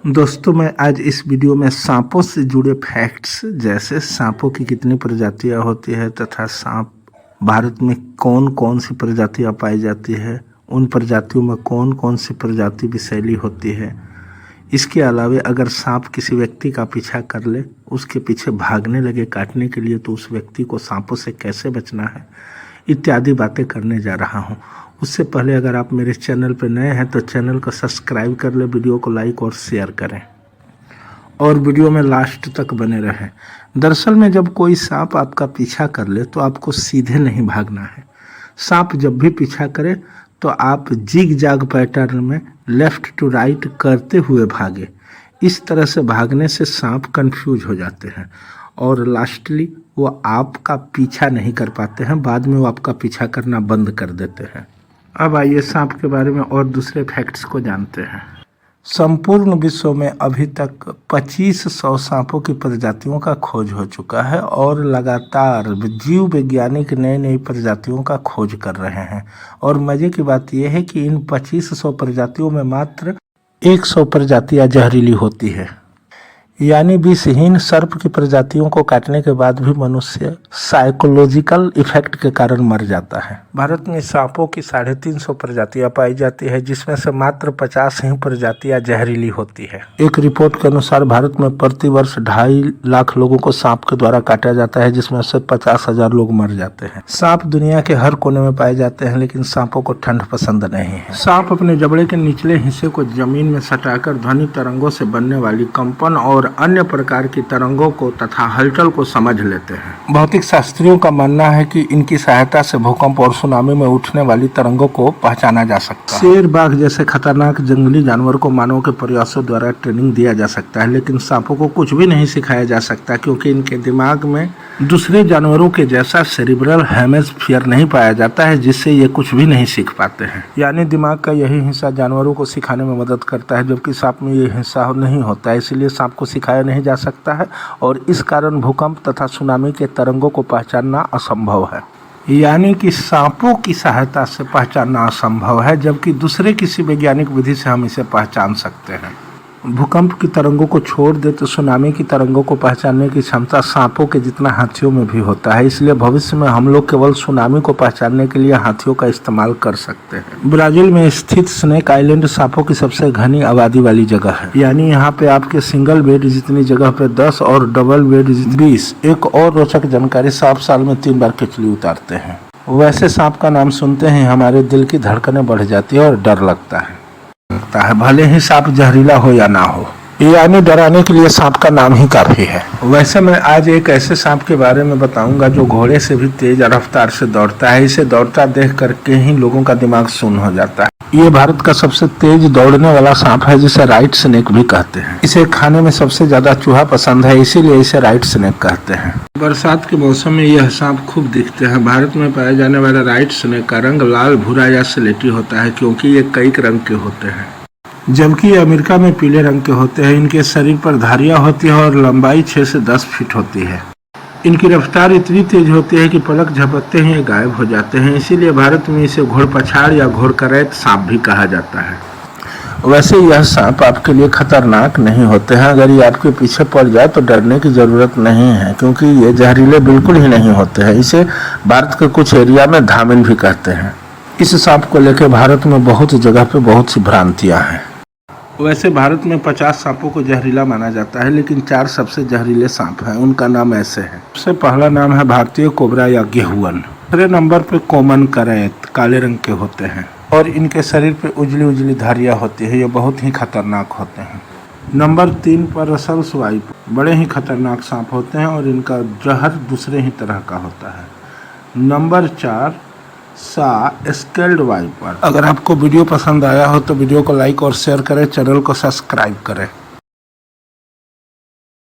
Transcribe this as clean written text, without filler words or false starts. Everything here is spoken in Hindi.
दोस्तों मैं आज इस वीडियो में सांपों से जुड़े फैक्ट्स जैसे सांपों की कितनी प्रजातियां होती है तथा सांप भारत में कौन कौन सी प्रजातियां पाई जाती है, उन प्रजातियों में कौन कौन सी प्रजाति विषैली होती है। इसके अलावा अगर सांप किसी व्यक्ति का पीछा कर ले, उसके पीछे भागने लगे काटने के लिए, तो उस व्यक्ति को सांपों से कैसे बचना है, इत्यादि बातें करने जा रहा हूं। उससे पहले अगर आप मेरे चैनल पर नए हैं तो चैनल को सब्सक्राइब कर ले, वीडियो को लाइक और शेयर करें और वीडियो में लास्ट तक बने रहें। दरअसल में जब कोई सांप आपका पीछा कर ले तो आपको सीधे नहीं भागना है। सांप जब भी पीछा करे तो आप जिग जाग पैटर्न में लेफ्ट टू राइट करते हुए भागे। इस तरह से भागने से सांप कंफ्यूज हो जाते हैं और लास्टली वो आपका पीछा नहीं कर पाते हैं, बाद में वो आपका पीछा करना बंद कर देते हैं। अब आइए सांप के बारे में और दूसरे फैक्ट्स को जानते हैं। संपूर्ण विश्व में अभी तक 2500 सांपों की प्रजातियों का खोज हो चुका है और लगातार जीव वैज्ञानिक नई नई प्रजातियों का खोज कर रहे हैं। और मजे की बात यह है कि इन 2500 प्रजातियों में मात्र 100 प्रजातियां जहरीली होती है, यानी विषहीन सर्प की प्रजातियों को काटने के बाद भी मनुष्य साइकोलॉजिकल इफेक्ट के कारण मर जाता है। भारत में सांपों की 350 प्रजातियां पाई जाती है, जिसमें से मात्र 50 ही प्रजातियां जहरीली होती है। एक रिपोर्ट के अनुसार भारत में प्रतिवर्ष 2.5 लाख लोगों को सांप के द्वारा काटा जाता है, जिसमें से 50,000 लोग मर जाते हैं। सांप दुनिया के हर कोने में पाए जाते हैं, लेकिन सांपों को ठंड पसंद नहीं है। सांप अपने जबड़े के निचले हिस्से को जमीन में सटाकर ध्वनि तरंगों से बनने वाली कंपन और अन्य प्रकार की तरंगों को तथा हलचल को समझ लेते हैं। भौतिक शास्त्रियों का मानना है कि इनकी सहायता से भूकंप और सुनामी में उठने वाली तरंगों को पहचाना जा सकता है। शेर, बाघ जैसे खतरनाक जंगली जानवर को मानव के प्रयासों द्वारा ट्रेनिंग दिया जा सकता है, लेकिन सांपों को कुछ भी नहीं सिखाया जा सकता, क्योंकि इनके दिमाग में दूसरे जानवरों के जैसा सेरिब्रल हेमिस्फीयर नहीं पाया जाता है, जिससे ये कुछ भी नहीं सीख पाते हैं। यानी दिमाग का यही हिस्सा जानवरों को सिखाने में मदद करता है, जबकि सांप में ये हिस्सा नहीं होता है, इसलिए सांप को सिखाया नहीं जा सकता है और इस कारण भूकंप तथा सुनामी के तरंगों को पहचानना असंभव है। यानी कि सांपों की सहायता से पहचानना असंभव है, जबकि दूसरे किसी वैज्ञानिक विधि से हम इसे पहचान सकते हैं। भूकंप की तरंगों को छोड़ दे तो सुनामी की तरंगों को पहचानने की क्षमता सांपों के जितना हाथियों में भी होता है, इसलिए भविष्य में हम लोग केवल सुनामी को पहचानने के लिए हाथियों का इस्तेमाल कर सकते हैं। ब्राजील में स्थित स्नेक आइलैंड सांपों की सबसे घनी आबादी वाली जगह है, यानी यहाँ पे आपके सिंगल बेड जितनी जगह पे 10 और डबल बेड 20। एक और रोचक जानकारी, सांप साल में 3 बार केचली उतारते हैं। वैसे सांप का नाम सुनते ही हमारे दिल की धड़कनें बढ़ जाती है और डर लगता है, भले ही सांप जहरीला हो या ना हो, यानी डराने के लिए सांप का नाम ही काफी है। वैसे मैं आज एक ऐसे सांप के बारे में बताऊंगा जो घोड़े से भी तेज रफ्तार से दौड़ता है। इसे दौड़ता देख करके ही लोगों का दिमाग सुन्न हो जाता है। ये भारत का सबसे तेज दौड़ने वाला सांप है, जिसे राइट स्नेक भी कहते हैं। इसे खाने में सबसे ज्यादा चूहा पसंद है, इसीलिए इसे राइट स्नेक कहते हैं। बरसात के मौसम में यह सांप खूब दिखते हैं। भारत में पाए जाने वाला राइट स्नेक का रंग लाल, भूरा या स्लेटी होता है, क्योंकि ये कई रंग के होते हैं, जबकि ये अमेरिका में पीले रंग के होते हैं। इनके शरीर पर धारियां होती है और लंबाई 6 से 10 फीट होती है। इनकी रफ्तार इतनी तेज होती है कि पलक झपकते ही गायब हो जाते हैं, इसीलिए भारत में इसे घोड़पछाड़ या घोड़करैत सांप भी कहा जाता है। वैसे यह सांप आपके लिए खतरनाक नहीं होते हैं। अगर ये आपके पीछे पड़ जाए तो डरने की जरूरत नहीं है, क्योंकि ये जहरीले बिल्कुल ही नहीं होते हैं। इसे भारत के कुछ एरिया में धामिन भी कहते हैं। इस सांप को लेकर भारत में बहुत जगह पे बहुत सी भ्रांतियां हैं। वैसे भारत में 50 सांपों को जहरीला माना जाता है, लेकिन 4 सबसे जहरीले सांप हैं। उनका नाम ऐसे है। सबसे पहला नाम है भारतीय कोबरा या गेहुअन। दूसरे नंबर पे कॉमन करैत, काले रंग के होते हैं और इनके शरीर पे उजली उजली धारियां होती है। ये बहुत ही खतरनाक होते हैं। नंबर 3 पर रसल्स वाइप, बड़े ही खतरनाक सांप होते हैं और इनका जहर दूसरे ही तरह का होता है। Number 4 scaled viper. अगर आपको वीडियो पसंद आया हो तो वीडियो को लाइक और शेयर करें, चैनल को सब्सक्राइब करें।